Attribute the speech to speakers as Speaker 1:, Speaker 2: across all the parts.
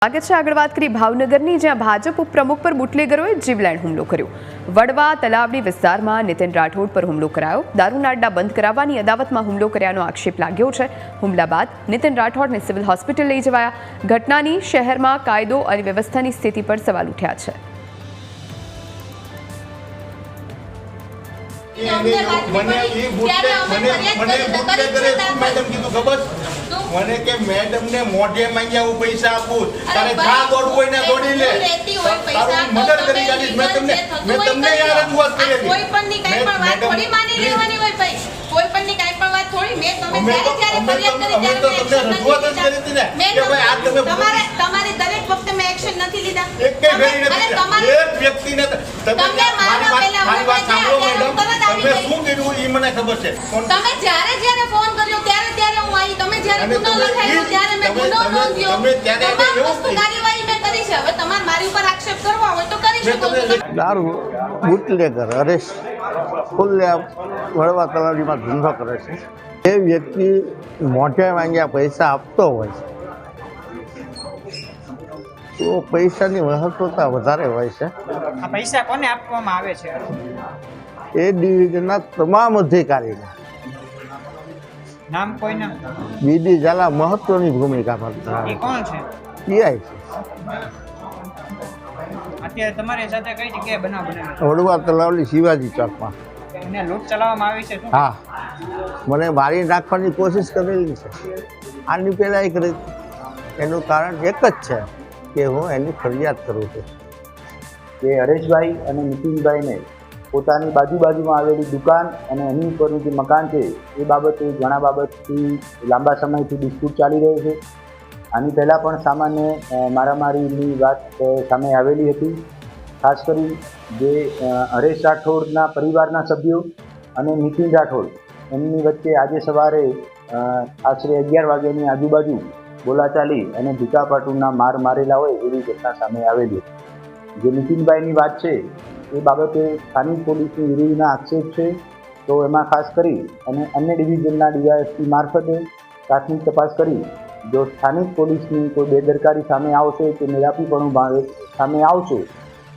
Speaker 1: स्वागत है। आगळ વાત કરી ભાવનગરની, જ્યાં ભાજપ ઉપપ્રમુખ પર બુટલેગરોએ જીવલેણ હુમલો કર્યો। વડવા તલાવડી વિસ્તારમાં નીતિન રાઠોડ પર હુમલો કરાયો। દારૂના અડ્ડા બંધ કરાવવાની અદાવતમાં હુમલો કર્યાનો આક્ષેપ લાગ્યો છે। હુમલા બાદ નીતિન રાઠોડને સિવિલ હોસ્પિટલ લઈ જવાયા। ઘટનાની શહેરમાં કાયદો અને વ્યવસ્થાની સ્થિતિ પર સવાલ ઉઠ્યા છે।
Speaker 2: મને કે મેડમ ને મોઢે માંગ્યા હું પૈસા આપું, તારે જા દોડવું હોય ને દોડી લે, તારું મદદ કરી જાડીશ। મેં તમને યાર રજૂઆત કરી
Speaker 3: કોઈ પણ ની કાઈ પણ વાત થોડી માની લેવાની હોય ભાઈ, કોઈ પણ ની કાઈ પણ વાત થોડી મેં તમે જ્યારે ફરિયાદ કરી ત્યારે
Speaker 2: તમને રજૂઆત જ કરી હતી ને કે ભાઈ આ તમે
Speaker 3: તમારી દરેક વખતે મેં એક્શન નથી લીધા।
Speaker 2: એક કે વેરી નથી, એક વ્યક્તિને તમે મારી વાત સાંભળો મેડમ, તમે શું કર્યું એ મને ખબર છે।
Speaker 3: તમે જ્યારે ફોન કર્યો ત્યારે હું આવી, તમે જ્યારે ગુનો લખાયો ત્યારે મેં ગુનો નોંધ્યો,
Speaker 2: તમે ત્યારે
Speaker 3: એવું કાર્યવાહી મેં કરી છે। હવે તમારે મારી ઉપર આક્ષેપ કરવા હોય તો કરી શકો।
Speaker 4: દારૂ બુટલેગર હરેશ ખુલ્લે વડવા તલાવડીમાં ધંધો કરે છે। એ વ્યક્તિ મોઢે માંગ્યા પૈસા આપતો હોય છે તો પૈસાની મહત્વતા વધારે હોય છે।
Speaker 5: આ પૈસા કોને આપવામાં આવે છે?
Speaker 4: એ ડિવિઝનના તમામ અધિકારીને
Speaker 5: નામ કોઈના?
Speaker 4: બીડી ઝાલા મહત્વની ભૂમિકા ભજવે
Speaker 5: એ કોણ છે?
Speaker 4: પીઆઈ છે।
Speaker 5: અત્યારે તમારી સાથે કઈ જગ્યાએ બનાવ બનેલો?
Speaker 4: વડવા તલાવડી શિવાજી ચોકમાં।
Speaker 5: એને લૂંટ ચલાવવામાં આવી છે શું?
Speaker 4: હા, મને મારી નાખવાની કોશિશ કરેલી છે। આની પહેલાં એક કરી, એનું કારણ એક જ છે કે હું એની ફરિયાદ કરું છું
Speaker 6: કે હરેશભાઈ અને નીતિનભાઈને પોતાની બાજુમાં આવેલી દુકાન અને એની ઉપરનું જે મકાન છે એ બાબતે ઘણા બાબતથી લાંબા સમયથી ડિસ્પ્યુટ ચાલી રહ્યો છે। આની પહેલાં પણ સામાન્ય મારામારીની વાત સામે આવેલી હતી। ખાસ કરી જે હરેશ રાઠોડના પરિવારના સભ્યો અને નીતિન રાઠોડ એમની વચ્ચે આજે સવારે આશરે 11 વાગ્યાની આજુબાજુ બોલાચાલી અને ભીકાપાટુના માર મારેલા હોય એવી ઘટના સામે આવેલી હતી। જે નીતિનભાઈની વાત છે એ બાબતે સ્થાનિક પોલીસની વિરુદ્ધના આક્ષેપ છે, તો એમાં ખાસ કરી અને અન્ય ડિવિઝનના ડીવાયએસપી મારફતે પ્રાથમિક તપાસ કરી જો સ્થાનિક પોલીસની કોઈ બેદરકારી સામે આવશે કે મેળાપીપણું સામે આવશે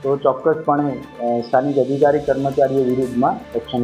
Speaker 6: તો ચોક્કસપણે સ્થાનિક અધિકારી કર્મચારીઓ વિરુદ્ધમાં એક્શન